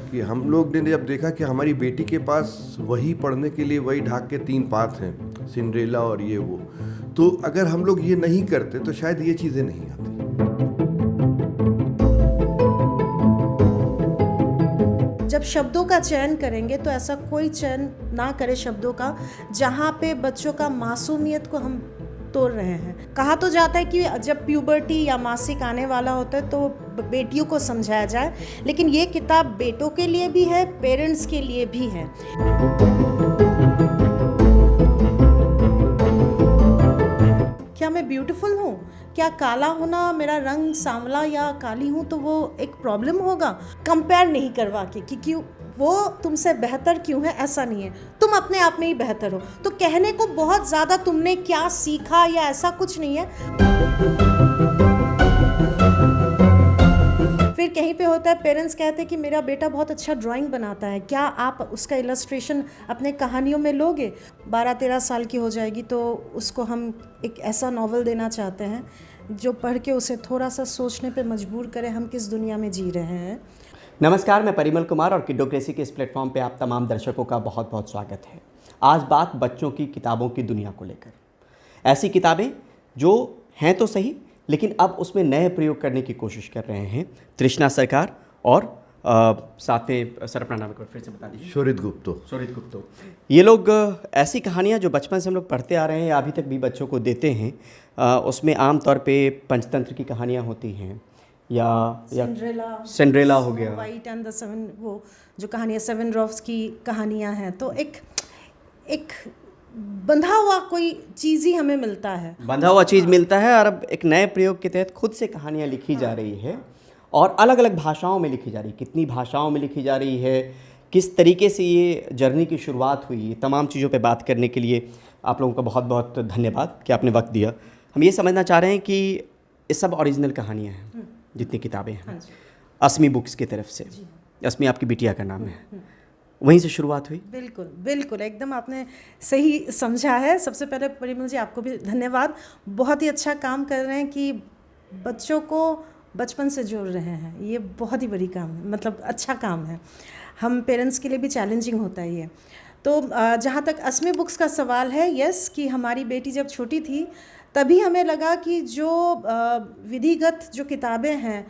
कि हम लोग ने जब देखा कि हमारी बेटी के पास वही पढ़ने के लिए वही ढाक के 3 पाठ हैं, सिंड्रेला और ये वो, तो अगर हम लोग ये नहीं करते तो शायद ये चीज़ें नहीं आती। जब शब्दों का चयन करेंगे तो ऐसा कोई चयन ना करे शब्दों का जहाँ पे बच्चों का मासूमियत को हम तोड़ रहे हैं। कहा तो जाता है कि जब प्यूबर्टी या मासिक आने वाला होता है तो बेटियों को समझाया जाए, लेकिन ये किताब बेटों के लिए भी है, पेरेंट्स के लिए भी है। क्या मैं ब्यूटीफुल हूँ? क्या काला होना, मेरा रंग सांवला या काली हूँ तो वो एक प्रॉब्लम होगा? कंपेयर नहीं करवा के कि क्यों वो तुमसे बेहतर क्यों है, ऐसा नहीं है, तुम अपने आप में ही बेहतर हो। तो कहने को बहुत ज़्यादा तुमने क्या सीखा या ऐसा कुछ नहीं है। फिर कहीं पे होता है पेरेंट्स कहते हैं कि मेरा बेटा बहुत अच्छा ड्राइंग बनाता है, क्या आप उसका इलस्ट्रेशन अपने कहानियों में लोगे? 12-13 साल की हो जाएगी तो उसको हम एक ऐसा नॉवल देना चाहते हैं जो पढ़ के उसे थोड़ा सा सोचने पे मजबूर करे हम किस दुनिया में जी रहे हैं। नमस्कार, मैं परिमल कुमार और किडोक्रेसी के इस प्लेटफॉर्म पे आप तमाम दर्शकों का बहुत बहुत स्वागत है। आज बात बच्चों की किताबों की दुनिया को लेकर। ऐसी किताबें जो हैं तो सही, लेकिन अब उसमें नए प्रयोग करने की कोशिश कर रहे हैं तृष्णा सरकार और साथ में सर अपना नाम एक बार फिर से बता दीजिए। शोरित गुप्तो। ये लोग ऐसी कहानियाँ जो बचपन से हम लोग पढ़ते आ रहे हैं या अभी तक भी बच्चों को देते हैं, उसमें आमतौर पे पंचतंत्र की कहानियाँ होती हैं या सिंड्रेला हो गया, वाइट एंड द सेवन, वो जो कहानियाँ 7 ड्वार्फ्स की कहानियाँ हैं, तो एक बंधा हुआ कोई चीज़ ही हमें मिलता है, बंधा हुआ चीज़ मिलता है। और अब एक नए प्रयोग के तहत खुद से कहानियाँ लिखी जा रही है और अलग अलग भाषाओं में लिखी जा रही है। कितनी भाषाओं में लिखी जा रही है, किस तरीके से ये जर्नी की शुरुआत हुई, तमाम चीज़ों पे बात करने के लिए आप लोगों का बहुत बहुत धन्यवाद कि आपने वक्त दिया। हम ये समझना चाह रहे हैं कि ये सब ओरिजिनल कहानियाँ हैं जितनी किताबें हैं, असमी बुक्स की तरफ से। असमी आपकी बिटिया का नाम है, वहीं से शुरुआत हुई। बिल्कुल एकदम आपने सही समझा है। सबसे पहले परिमल जी आपको भी धन्यवाद, बहुत ही अच्छा काम कर रहे हैं कि बच्चों को बचपन से जोड़ रहे हैं। ये बहुत ही बड़ी काम है, मतलब अच्छा काम है। हम पेरेंट्स के लिए भी चैलेंजिंग होता है ये। तो जहाँ तक असमी बुक्स का सवाल है, यस, कि हमारी बेटी जब छोटी थी तभी हमें लगा कि जो विधिगत जो किताबें हैं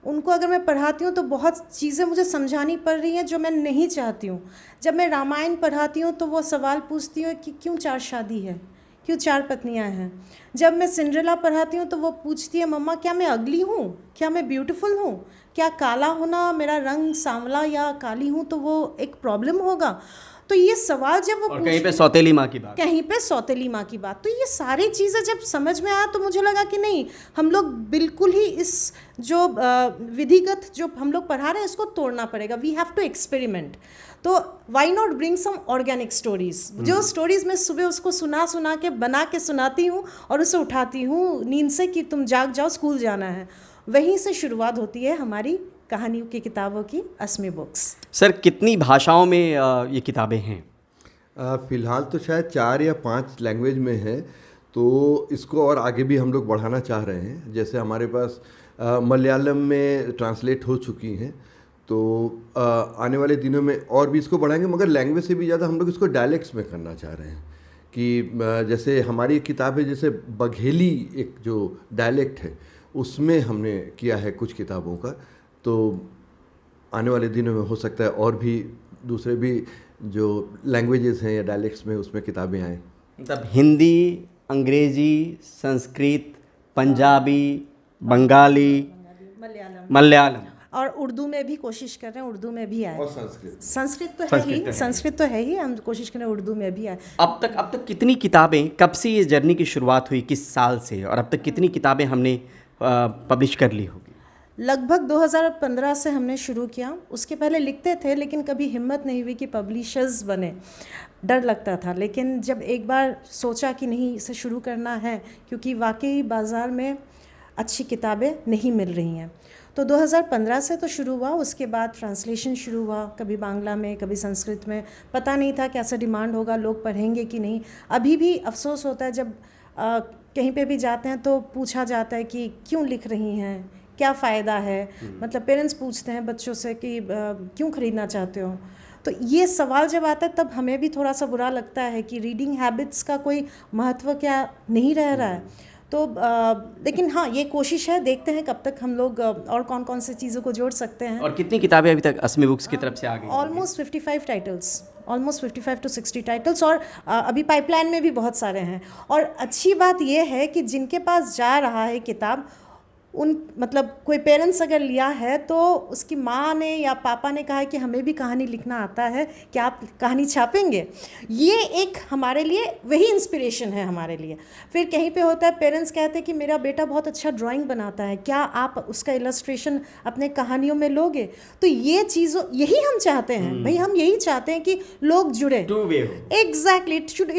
उनको अगर मैं पढ़ाती हूँ तो बहुत चीज़ें मुझे समझानी पड़ रही हैं जो मैं नहीं चाहती हूँ। जब मैं रामायण पढ़ाती हूँ तो वो सवाल पूछती हूँ कि क्यों 4 शादी है, क्यों 4 पत्नियाँ हैं। जब मैं सिंड्रेला पढ़ाती हूँ तो वो पूछती है, मम्मा क्या मैं अगली हूँ, क्या मैं ब्यूटीफुल हूँ, क्या काला होना, मेरा रंग सांवला या काली हूँ तो वो एक प्रॉब्लम होगा? तो ये सवाल जब वो कहीं पे सौतेली माँ की बात, तो ये सारी चीज़ें जब समझ में आया तो मुझे लगा कि नहीं, हम लोग बिल्कुल ही इस जो विधिगत जो हम लोग पढ़ा रहे हैं इसको तोड़ना पड़ेगा। We have to experiment. तो why not bring some organic stories, जो स्टोरीज मैं सुबह उसको सुना के बना के सुनाती हूँ और उसे उठाती हूँ नींद से कि तुम जाग जाओ, स्कूल जाना है। वहीं से शुरुआत होती है हमारी कहानियों की किताबों की, असमी बुक्स। सर, कितनी भाषाओं में ये किताबें हैं? फ़िलहाल तो शायद 4 या 5 लैंग्वेज में है, तो इसको और आगे भी हम लोग बढ़ाना चाह रहे हैं। जैसे हमारे पास मलयालम में ट्रांसलेट हो चुकी हैं, तो आने वाले दिनों में और भी इसको बढ़ाएंगे, मगर लैंग्वेज से भी ज़्यादा हम लोग इसको डायलेक्ट्स में करना चाह रहे हैं। कि जैसे हमारी किताब है, जैसे बघेली एक जो डायलेक्ट है उसमें हमने किया है कुछ किताबों का, तो आने वाले दिनों में हो सकता है और भी दूसरे भी जो लैंग्वेजेस हैं या डायलेक्ट्स में उसमें किताबें आएँ। मतलब हिंदी, अंग्रेजी, संस्कृत, पंजाबी, बंगाली, मलयालम और उर्दू में भी कोशिश कर रहे हैं, उर्दू में भी आए। और संस्कृत तो है ही, हम कोशिश कर रहे हैं उर्दू में भी आए। अब तक कितनी किताबें, कब से ये जर्नी की शुरुआत हुई, किस साल से, और अब तक कितनी किताबें हमने पब्लिश कर ली होगी? लगभग 2015 से हमने शुरू किया। उसके पहले लिखते थे लेकिन कभी हिम्मत नहीं हुई कि पब्लिशर्स बने, डर लगता था। लेकिन जब एक बार सोचा कि नहीं, इसे शुरू करना है, क्योंकि वाकई बाज़ार में अच्छी किताबें नहीं मिल रही हैं, तो 2015 से तो शुरू हुआ। उसके बाद ट्रांसलेशन शुरू हुआ, कभी बांग्ला में, कभी संस्कृत में। पता नहीं था कैसा डिमांड होगा, लोग पढ़ेंगे कि नहीं। अभी भी अफसोस होता है जब कहीं पे भी जाते हैं तो पूछा जाता है कि क्यों लिख रही हैं, क्या फ़ायदा है, मतलब पेरेंट्स पूछते हैं बच्चों से कि क्यों ख़रीदना चाहते हो। तो ये सवाल जब आता है तब हमें भी थोड़ा सा बुरा लगता है कि रीडिंग हैबिट्स का कोई महत्व क्या नहीं रह रहा है। तो लेकिन हाँ, ये कोशिश है, देखते हैं कब तक हम लोग और कौन कौन सी चीज़ों को जोड़ सकते हैं। और कितनी किताबें अभी तक अस्मी बुक्स की तरफ से आ गई? Almost 55 titles, almost 55 to 60 titles, और अभी पाइपलाइन में भी बहुत सारे हैं। और अच्छी बात यह है कि जिनके पास जा रहा है किताब, उन मतलब कोई पेरेंट्स अगर लिया है तो उसकी माँ ने या पापा ने कहा है कि हमें भी कहानी लिखना आता है, क्या आप कहानी छापेंगे? ये एक हमारे लिए वही इंस्पिरेशन है हमारे लिए। फिर कहीं पे होता है पेरेंट्स कहते हैं कि मेरा बेटा बहुत अच्छा ड्राइंग बनाता है, क्या आप उसका इलस्ट्रेशन अपने कहानियों में लोगे? तो ये चीज़ों यही हम चाहते हैं भाई, हम यही चाहते हैं कि लोग जुड़े। टू वे हो। एग्जैक्टली,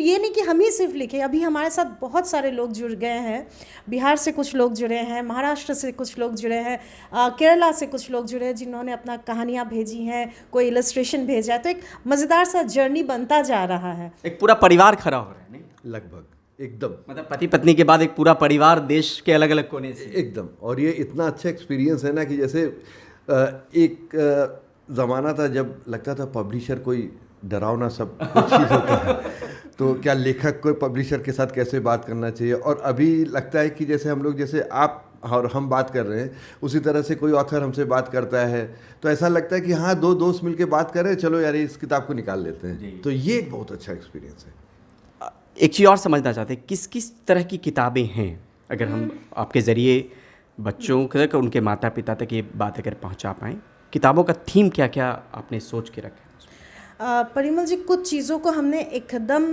ये नहीं कि हम ही सिर्फ लिखें। अभी हमारे साथ बहुत सारे लोग जुड़ गए हैं, बिहार से कुछ लोग जुड़े हैं, महाराष्ट्र से कुछ लोग जुड़े हैं, केरला से कुछ लोग जुड़े हैं जिन्होंने अपना कहानियाँ भेजी हैं, कोई इलस्ट्रेशन भेजा है। तो एक मज़ेदार सा जर्नी बनता जा रहा है, एक पूरा परिवार खड़ा हो रहा है, नहीं? लगभग एकदम, मतलब पति पत्नी के बाद एक पूरा परिवार देश के अलग अलग कोने से। एकदम। और ये इतना अच्छा एक्सपीरियंस है ना कि जैसे एक ज़माना था जब लगता था पब्लिशर कोई डरावना सब कुछ चीज़ होता है, तो क्या लेखक को पब्लिशर के साथ कैसे बात करना चाहिए। और अभी लगता है कि जैसे हम लोग, जैसे आप और हम बात कर रहे हैं, उसी तरह से कोई ऑथर हमसे बात करता है तो ऐसा लगता है कि हाँ, दो दोस्त मिलके बात कर रहे हैं, चलो यार इस किताब को निकाल लेते हैं। तो ये एक बहुत अच्छा एक्सपीरियंस है। एक चीज़ और समझना चाहते हैं, किस किस तरह की किताबें हैं, अगर हम आपके ज़रिए बच्चों तक, उनके माता पिता तक ये बात अगर पहुंचा पाएँ, किताबों का थीम क्या क्या आपने सोच के रखा? परिमल जी, कुछ चीज़ों को हमने एकदम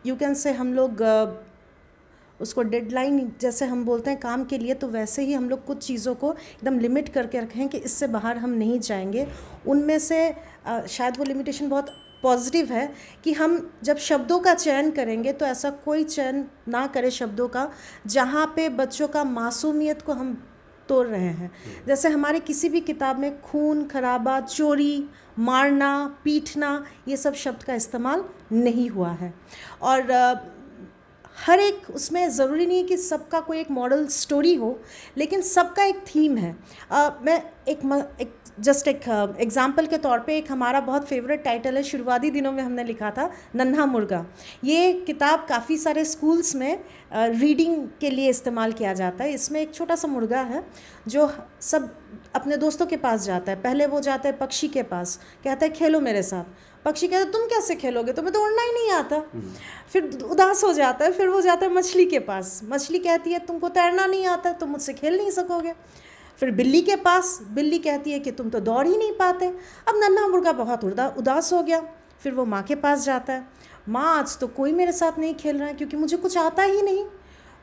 यू कैन से हम लोग उसको डेडलाइन जैसे हम बोलते हैं काम के लिए, तो वैसे ही हम लोग कुछ चीज़ों को एकदम लिमिट करके रखे हैं कि इससे बाहर हम नहीं जाएंगे। उनमें से शायद वो लिमिटेशन बहुत पॉजिटिव है कि हम जब शब्दों का चयन करेंगे तो ऐसा कोई चयन ना करें शब्दों का जहाँ पे बच्चों का मासूमियत को हम तोड़ रहे हैं। जैसे हमारे किसी भी किताब में खून खराबा, चोरी, मारना, पीटना, ये सब शब्द का इस्तेमाल नहीं हुआ है। और हर एक उसमें ज़रूरी नहीं है कि सबका कोई एक मॉडल स्टोरी हो, लेकिन सबका एक थीम है। मैं एक जस्ट एक एग्जाम्पल के तौर पे, एक हमारा बहुत फेवरेट टाइटल है, शुरुआती दिनों में हमने लिखा था, नन्हा मुर्गा। ये किताब काफ़ी सारे स्कूल्स में रीडिंग के लिए इस्तेमाल किया जाता है। इसमें एक छोटा सा मुर्गा है जो सब अपने दोस्तों के पास जाता है। पहले वो जाता है पक्षी के पास, कहता है खेलो मेरे साथ। पक्षी कहता है तुम कैसे खेलोगे, तुम्हें तो उड़ना ही नहीं आता। फिर उदास हो जाता है, फिर वो जाता है मछली के पास। मछली कहती है तुमको तैरना नहीं आता, तुम मुझसे खेल नहीं सकोगे। फिर बिल्ली के पास, बिल्ली कहती है कि तुम तो दौड़ ही नहीं पाते। अब नन्हा मुर्गा बहुत उदास हो गया। फिर वो माँ के पास जाता है, माँ आज तो कोई मेरे साथ नहीं खेल रहा है क्योंकि मुझे कुछ आता ही नहीं।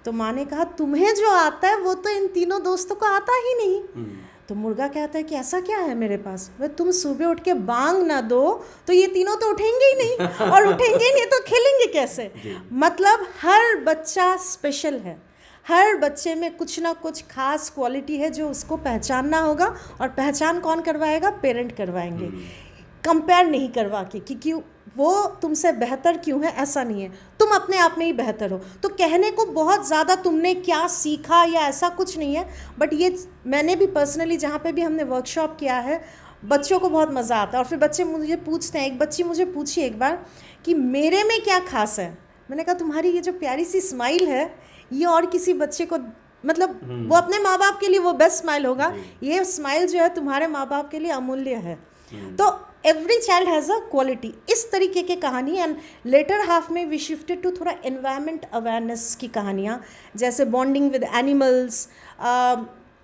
तो माँ ने कहा तुम्हें जो आता है वो तो इन तीनों दोस्तों को आता ही नहीं। तो मुर्गा कहता है कि ऐसा क्या है मेरे पास, वह तुम सुबह उठ के बांग ना दो तो ये तीनों तो उठेंगे ही नहीं, और उठेंगे ही नहीं तो खेलेंगे कैसे। मतलब हर बच्चा स्पेशल है, हर बच्चे में कुछ ना कुछ खास क्वालिटी है जो उसको पहचानना होगा, और पहचान कौन करवाएगा, पेरेंट करवाएंगे। कंपेयर नहीं करवा के कि क्यों वो तुमसे बेहतर क्यों है, ऐसा नहीं है, तुम अपने आप में ही बेहतर हो। तो कहने को बहुत ज़्यादा तुमने क्या सीखा या ऐसा कुछ नहीं है, बट ये मैंने भी पर्सनली जहाँ पे भी हमने वर्कशॉप किया है, बच्चों को बहुत मज़ा आता है। और फिर बच्चे मुझे पूछते हैं, एक बच्ची मुझे पूछी एक बार कि मेरे में क्या खास है। मैंने कहा तुम्हारी ये जो प्यारी सी स्माइल है ये और किसी बच्चे को, मतलब वो अपने माँ बाप के लिए वो बेस्ट स्माइल होगा, ये स्माइल जो है तुम्हारे माँ बाप के लिए अमूल्य है। तो every child has a quality, इस तरीके की कहानी। एंड लेटर हाफ में वी शिफ्टेड टू थोड़ा एनवायरनमेंट अवेयरनेस की कहानियाँ, जैसे बॉन्डिंग विद एनिमल्स,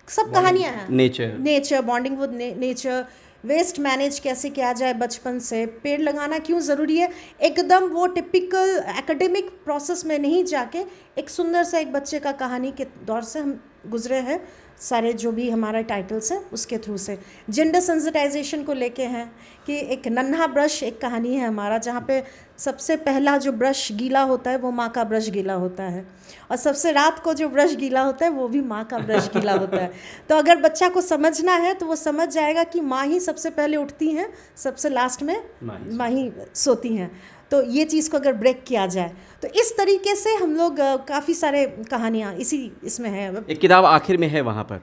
सब कहानियाँ हैं, nature, bonding with nature, waste manage कैसे किया जाए बचपन से, पेड़ लगाना क्यों ज़रूरी है, एकदम वो टिपिकल एकेडमिक प्रोसेस में नहीं जाके एक सुंदर सा एक बच्चे का कहानी के दौर से हम गुजरे हैं। सारे जो भी हमारा टाइटल्स हैं उसके थ्रू से जेंडर सेंसिटाइजेशन को लेके हैं कि एक नन्हा ब्रश एक कहानी है हमारा, जहाँ पे सबसे पहला जो ब्रश गीला होता है वो माँ का ब्रश गीला होता है, और सबसे रात को जो ब्रश गीला होता है वो भी माँ का ब्रश गीला होता है। तो अगर बच्चा को समझना है तो वो समझ जाएगा कि माँ ही सबसे पहले उठती हैं, सबसे लास्ट में माँ ही सोती हैं। तो ये चीज़ को अगर ब्रेक किया जाए तो इस तरीके से हम लोग काफ़ी सारे कहानियाँ इसमें है। एक किताब आखिर में है वहाँ पर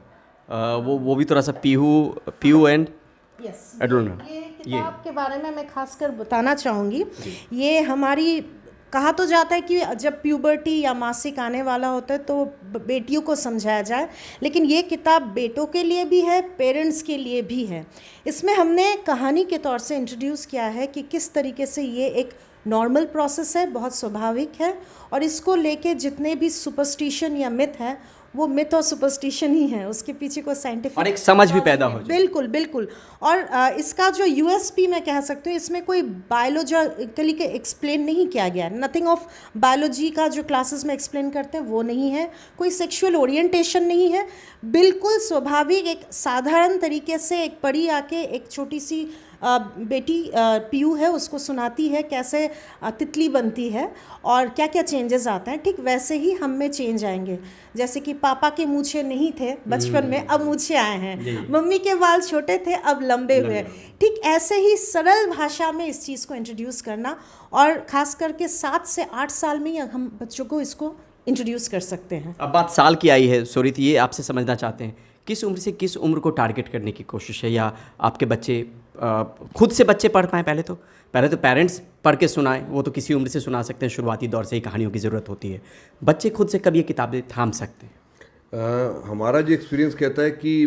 वो भी थोड़ा सा Pihu and yes, I don't know. ये किताब के बारे में मैं खासकर बताना चाहूँगी। ये हमारी, कहा तो जाता है कि जब प्यूबर्टी या मासिक आने वाला होता है तो बेटियों को समझाया जाए, लेकिन ये किताब बेटों के लिए भी है, पेरेंट्स के लिए भी है। इसमें हमने कहानी के तौर से इंट्रोड्यूस किया है कि किस तरीके से ये एक नॉर्मल प्रोसेस है, बहुत स्वाभाविक है, और इसको लेके जितने भी सुपरस्टिशन या मिथ है वो मिथ और सुपरस्टिशन ही है, उसके पीछे कोई साइंटिफिक और एक समझ भी पैदा हो जाए। बिल्कुल बिल्कुल। और इसका जो यूएसपी मैं कह सकती हूँ, इसमें कोई बायोलॉजिकली के एक्सप्लेन नहीं किया गया है। नथिंग ऑफ बायोलॉजी का जो क्लासेस में एक्सप्लेन करते हैं वो नहीं है, कोई सेक्सुअल ओरिएंटेशन नहीं है, बिल्कुल स्वाभाविक एक साधारण तरीके से एक परी आके एक छोटी सी बेटी पीयू है उसको सुनाती है कैसे तितली बनती है और क्या क्या चेंजेस आते हैं, ठीक वैसे ही हम में चेंज आएंगे। जैसे कि पापा के मूछे नहीं थे बचपन में, अब मूछे आए हैं, मम्मी के बाल छोटे थे अब लंबे हुए, ठीक ऐसे ही सरल भाषा में इस चीज़ को इंट्रोड्यूस करना, और ख़ास करके 7 से 8 साल में ही हम बच्चों को इसको इंट्रोड्यूस कर सकते हैं। अब बात साल की आई है सुरीत, ये आपसे समझना चाहते हैं किस उम्र से किस उम्र को टारगेट करने की कोशिश है, या आपके बच्चे खुद से बच्चे पढ़ पाएँ? पहले तो पेरेंट्स पढ़ के सुनाएं, वो तो किसी उम्र से सुना सकते हैं, शुरुआती दौर से ही कहानियों की ज़रूरत होती है। बच्चे खुद से कब ये किताबें थाम सकते हैं? हमारा जो एक्सपीरियंस कहता है कि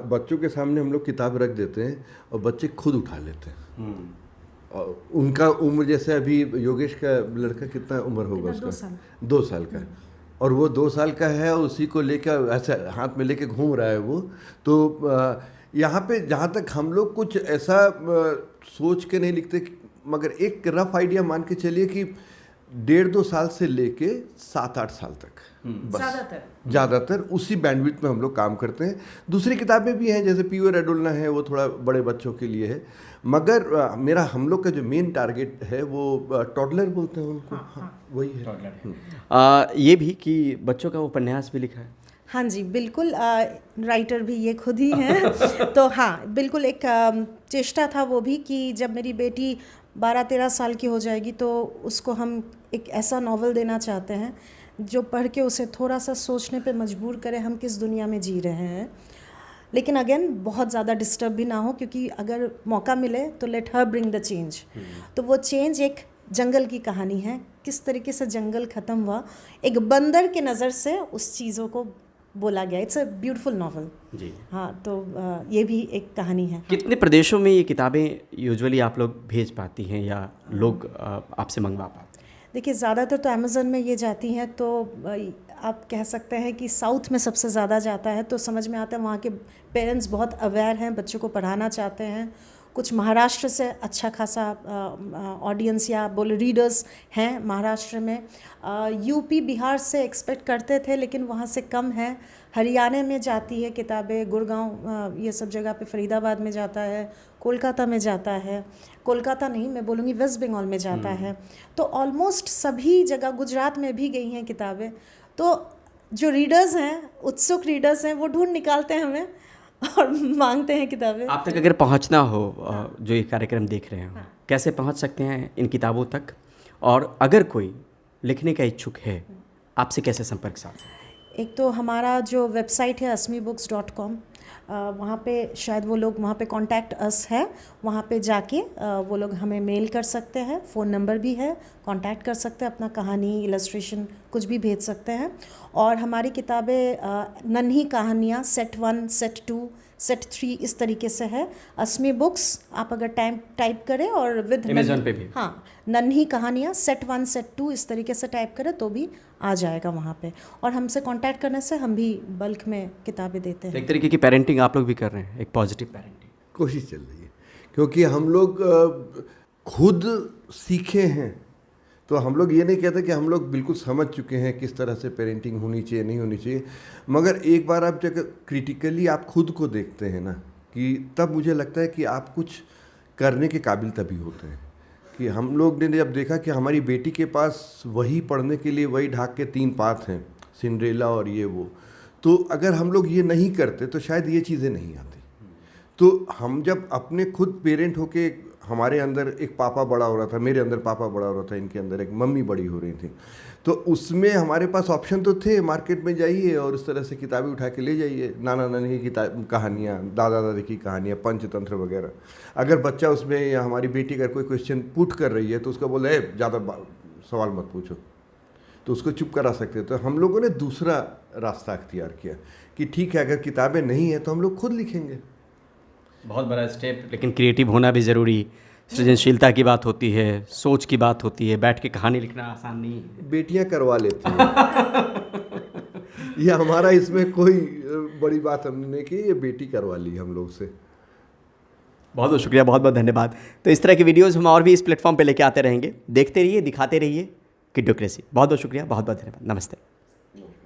बच्चों के सामने हम लोग किताब रख देते हैं और बच्चे खुद उठा लेते हैं। और उनका उम्र, जैसे अभी योगेश का लड़का कितना उम्र होगा उसका? 2 साल का, और वो 2 साल का है और उसी को लेकर ऐसे हाथ में लेके घूम रहा है वो। तो यहाँ पे जहाँ तक हम लोग कुछ ऐसा सोच के नहीं लिखते, मगर एक रफ आइडिया मान के चलिए कि 1.5-2 साल से लेके 7-8 साल तक बस ज़्यादातर उसी बैंडविड्थ में हम लोग काम करते हैं। दूसरी किताबें भी हैं जैसे पीयू रेडोल्ना है, वो थोड़ा बड़े बच्चों के लिए है, मगर हम लोग का जो मेन टारगेट है वो टॉडलर बोलते हैं उनको। हाँ, वही है। ये भी कि बच्चों का उपन्यास भी लिखा है। हाँ जी बिल्कुल, राइटर भी ये खुद ही हैं। तो हाँ बिल्कुल, एक चेष्टा था वो भी कि जब मेरी बेटी 12-13 साल की हो जाएगी तो उसको हम एक ऐसा नॉवल देना चाहते हैं जो पढ़ के उसे थोड़ा सा सोचने पे मजबूर करे हम किस दुनिया में जी रहे हैं, लेकिन अगेन बहुत ज़्यादा डिस्टर्ब भी ना हो, क्योंकि अगर मौका मिले तो let her bring the change. तो वो चेंज एक जंगल की कहानी है, किस तरीके से जंगल ख़त्म हुआ, एक बंदर के नज़र से उस चीज़ों को बोला गया। इट्स अ ब्यूटीफुल नॉवल जी। हाँ, तो ये भी एक कहानी है। कितने प्रदेशों में ये किताबें यूजुअली आप लोग भेज पाती हैं या लोग आपसे मंगवा पाते हैं? देखिए ज़्यादातर तो अमेज़न में ये जाती हैं, तो आप कह सकते हैं कि साउथ में सबसे ज़्यादा जाता है, तो समझ में आता है वहाँ के पेरेंट्स बहुत अवेयर हैं, बच्चों को पढ़ाना चाहते हैं। कुछ महाराष्ट्र से अच्छा खासा ऑडियंस या बोले रीडर्स हैं महाराष्ट्र में। यूपी बिहार से एक्सपेक्ट करते थे लेकिन वहाँ से कम है। हरियाणा में जाती है किताबें, गुड़गांव ये सब जगह पे, फरीदाबाद में जाता है, कोलकाता में जाता है, कोलकाता नहीं मैं बोलूँगी वेस्ट बंगाल में जाता है, तो ऑलमोस्ट सभी जगह, गुजरात में भी गई हैं किताबें। तो जो रीडर्स हैं, उत्सुक रीडर्स हैं, वो ढूंढ निकालते हैं हमें और मांगते हैं किताबें। आप तक अगर पहुंचना हो, जो ये कार्यक्रम देख रहे हो, कैसे पहुंच सकते हैं इन किताबों तक, और अगर कोई लिखने का इच्छुक है आपसे कैसे संपर्क साधें? एक तो हमारा जो वेबसाइट है asmibooks.com, वहाँ पे शायद वो लोग, वहाँ पे कॉन्टैक्ट अस है, वहाँ पे जाके वो लोग हमें मेल कर सकते हैं, फ़ोन नंबर भी है, कांटेक्ट कर सकते हैं, अपना कहानी, इलस्ट्रेशन कुछ भी भेज सकते हैं। और हमारी किताबें नन्ही कहानियाँ सेट 1, सेट 2, सेट 3 इस तरीके से है। असमी बुक्स आप अगर टाइप करें और विद अमेज़न पे भी, हाँ, नन्ही कहानियाँ सेट 1, सेट 2 इस तरीके से टाइप करें तो भी आ जाएगा वहाँ पे। और हमसे कांटेक्ट करने से हम भी बल्क में किताबें देते हैं। एक तरीके की पेरेंटिंग आप लोग भी कर रहे हैं, एक पॉजिटिव पेरेंटिंग कोशिश चल रही है, क्योंकि हम लोग खुद सीखे हैं, तो हम लोग ये नहीं कहते कि हम लोग बिल्कुल समझ चुके हैं किस तरह से पेरेंटिंग होनी चाहिए, नहीं होनी चाहिए, मगर एक बार आप जब क्रिटिकली आप खुद को देखते हैं ना, कि तब मुझे लगता है कि आप कुछ करने के काबिल तभी होते हैं। कि हम लोग ने जब देखा कि हमारी बेटी के पास वही पढ़ने के लिए वही ढाक के 3 पाठ हैं, सिंड्रेला और ये वो, तो अगर हम लोग ये नहीं करते तो शायद ये चीज़ें नहीं आती। तो हम जब अपने खुद पेरेंट होके हमारे अंदर एक पापा बड़ा हो रहा था, मेरे अंदर पापा बड़ा हो रहा था, इनके अंदर एक मम्मी बड़ी हो रही थी। तो उसमें हमारे पास ऑप्शन तो थे, मार्केट में जाइए और इस तरह से किताबें उठा के ले जाइए, नाना नानी की किताब, कहानियाँ, दादा दादी की कहानियाँ, पंचतंत्र वगैरह। अगर बच्चा उसमें, या हमारी बेटी अगर कोई क्वेश्चन पुट कर रही है तो उसका बोला है ज़्यादा सवाल मत पूछो, तो उसको चुप करा सकते हैं। तो हम लोगों ने दूसरा रास्ता अख्तियार किया कि ठीक है, अगर किताबें नहीं हैं तो हम लोग खुद लिखेंगे। बहुत बड़ा स्टेप, लेकिन क्रिएटिव होना भी ज़रूरी, सृजनशीलता की बात होती है, सोच की बात होती है, बैठ के कहानी लिखना आसान नहीं है। बेटियां करवा लेती हैं। ये हमारा इसमें कोई बड़ी बात हमने नहीं की, ये बेटी करवा ली हम लोग से। बहुत बहुत शुक्रिया, बहुत बहुत धन्यवाद। तो इस तरह की वीडियोस हम और भी इस प्लेटफॉर्म पे लेके आते रहेंगे। देखते रहिए, दिखाते रहिए किड्डोक्रेसी। बहुत बहुत शुक्रिया, बहुत बहुत धन्यवाद। नमस्ते।